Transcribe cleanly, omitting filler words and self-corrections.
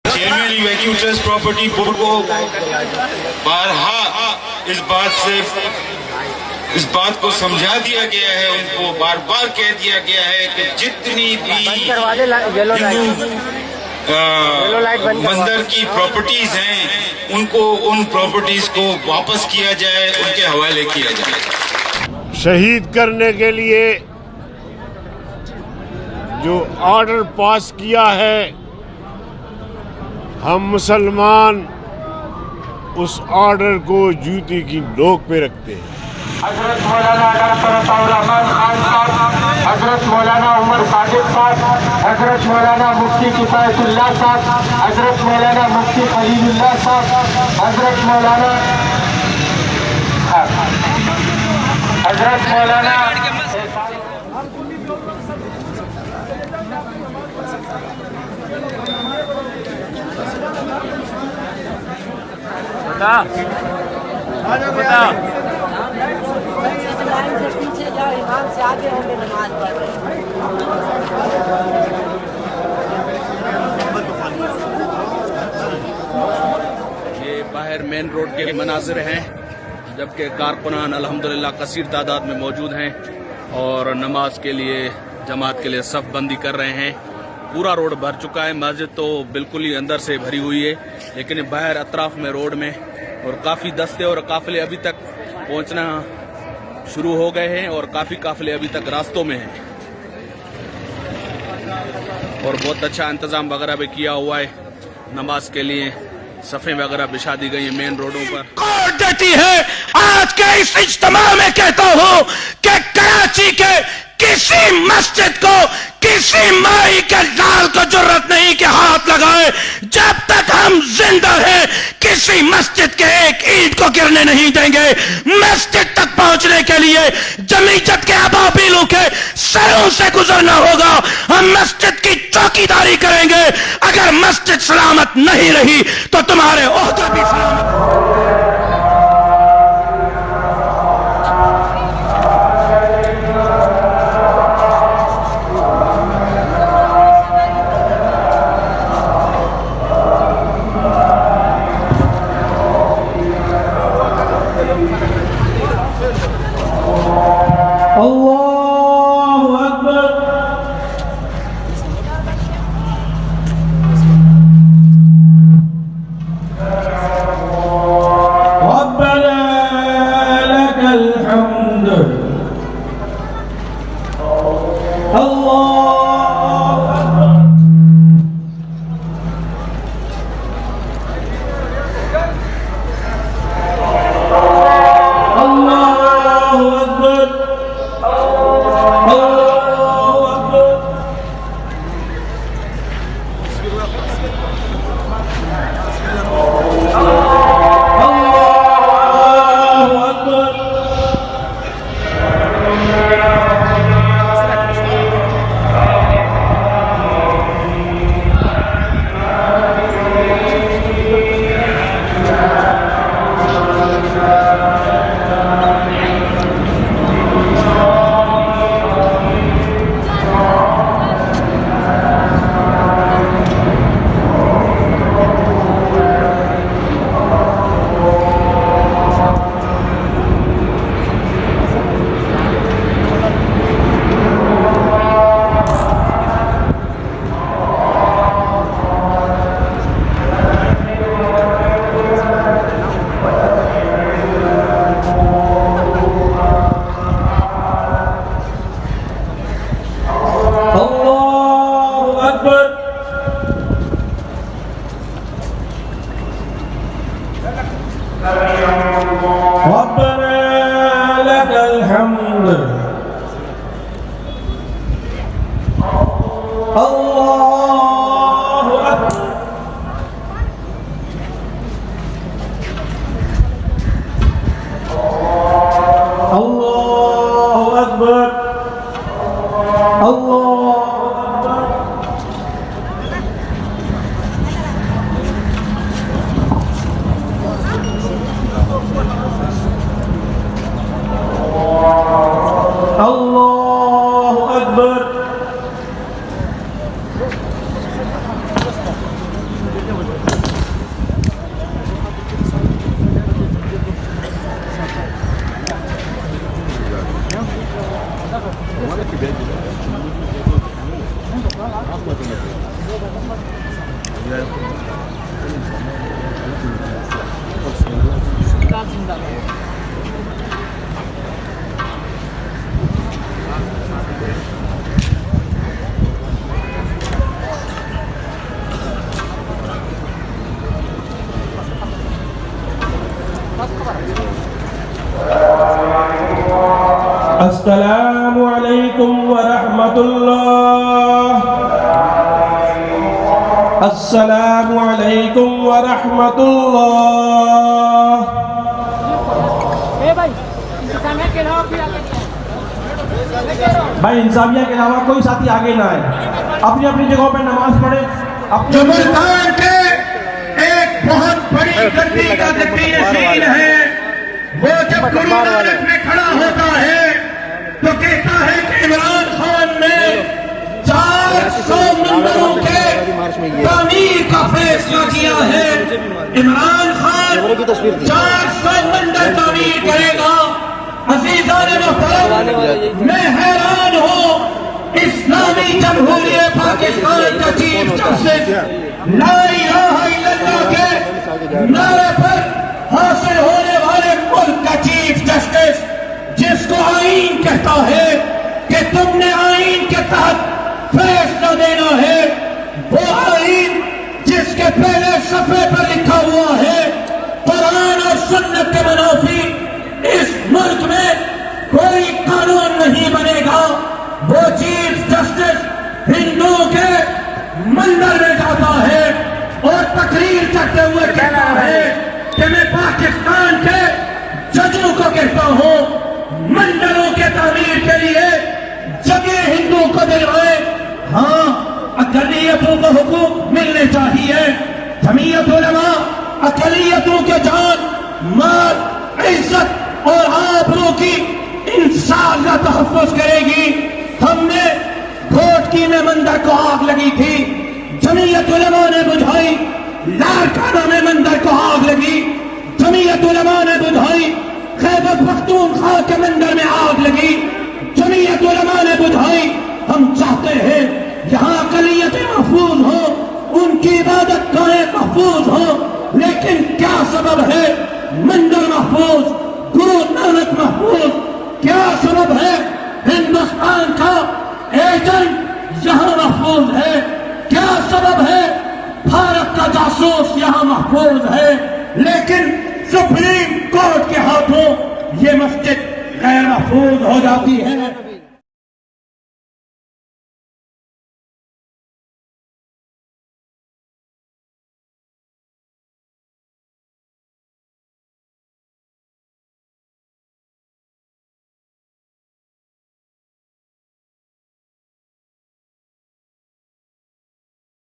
Chairman vacuum trust property board को बारहा इस बात को समझा दिया गया है, उनको बार बार कह दिया गया है कि जितनी भी मंदिर की प्रॉपर्टीज हैं उनको उन प्रॉपर्टीज को वापस किया जाए, उनके हवाले किया जाए। शहीद करने के लिए जो ऑर्डर पास किया है, हम मुसलमान उस ऑर्डर को जूती की नोक पे रखते हैं। हजरत मौलाना डॉक्टर अताउर रहमान खान साहब, हजरत मौलाना उमर सादिक साहब, हजरत मौलाना मुफ्ती किफायतुल्लाह साहब, हजरत मौलाना मुफ्ती खलीलुल्लाह साहब, हजरत मौलाना पीछे जाओ, इमाम से आगे होंगे नमाज पढ़ रहे हैं। ये बाहर मेन रोड के मनाजिर हैं, जबकि कारकुनान अल्हम्दुलिल्लाह कसीर तादाद में मौजूद हैं और नमाज के लिए जमात के लिए सफ बंदी कर रहे हैं। पूरा रोड भर चुका है, मस्जिद तो बिल्कुल ही अंदर से भरी हुई है, लेकिन बाहर अतराफ में रोड में और काफ़ी दस्ते और काफिले अभी तक पहुंचना शुरू हो गए हैं और काफ़ी काफिले अभी तक रास्तों में हैं और बहुत अच्छा इंतज़ाम वगैरह भी किया हुआ है। नमाज के लिए सफ़े वगैरह बिछा दी गई है मेन रोडों पर। कोर्ट देती है। आज के इस इज्तिमा में कहता हूं कि कराची के किसी मस्जिद को, किसी माई के लाल को जरूरत नहीं कि हाथ लगाए। जब तक हम जिंदा हैं, किसी मस्जिद के एक ईंट को गिरने नहीं देंगे। मस्जिद तक पहुंचने के लिए जमीयत के अबाबिलों के सरों से गुजरना होगा। हम मस्जिद की चौकीदारी करेंगे। अगर मस्जिद सलामत नहीं रही तो तुम्हारे ओहदे भी सलामत। अस्सलामु अलैकुम व रहमतुल्लाह। अस्सलामु अलैकुम व रहमतुल्लाह। भाई इंसानियत के अलावा कोई साथी आगे ना आए, अपनी अपनी जगहों पर नमाज पढ़े। जो मुल्तान के एक बहुत बड़ी गद्दी का गद्दी नशीन है, वो जब गुरु नानक में खड़ा होता है तो कहता है कि इमरान खान ने 400 मंदिरों के तामीर का फैसला किया है। इमरान खान 400 मंदिर तामीर करेगा। अजीज़ान मोहतरम, मैं हैरान हूँ, इस्लामी जमहूरियत पाकिस्तान का चीफ जस्टिस ला इलाहा इल्लल्लाह के नारे पर हासिल होने वाले मुल्क का चीफ जस्टिस, जिसको आईन कहता है कि तुमने आईन के तहत फैसला देना है, वो आईन जिसके पहले सफे पर लिखा हुआ है कुरान और सुन्नत के मुनाफी इस मुल्क में कोई कानून नहीं बनेगा। वो चीफ जस्टिस हिंदुओं के मंदिर में जाता है और तकरीर करते हुए कहता है कि मैं पाकिस्तान के जजों को कहता हूं, मंदिरों के तामीर के लिए जगह हिंदुओं को दिलवाए। हाँ, अकलियतों को हुकूक मिलने चाहिए। जमीयत उलमा अकलियतों के जान, माल, इज्जत और आबरू की इंसान का तहफ़्फ़ुज़ करेगी। हमने घोटकी में मंदिर को आग लगी थी, जमीयत उलमा ने बुझाई। लारकाना में मंदिर को आग लगी, जमीयत उलमा ने बुझाई। खैबर पख्तूनख्वा के मंदिर में आग लगी, जमीयत उलमा ने बुझाई। हम चाहते हैं यहाँ अक़लियतें महफूज हो, उनकी इबादत गाहें महफूज हो, लेकिन क्या सबब है मंदिर महफूज, गुरु नानक महफूज? क्या सबब है हिंदुस्तान का एजेंट यहाँ महफूज है? क्या सबब है भारत का जासूस यहाँ महफूज है, लेकिन सुप्रीम कोर्ट के हाथों ये मस्जिद गैर महफूज हो जाती है?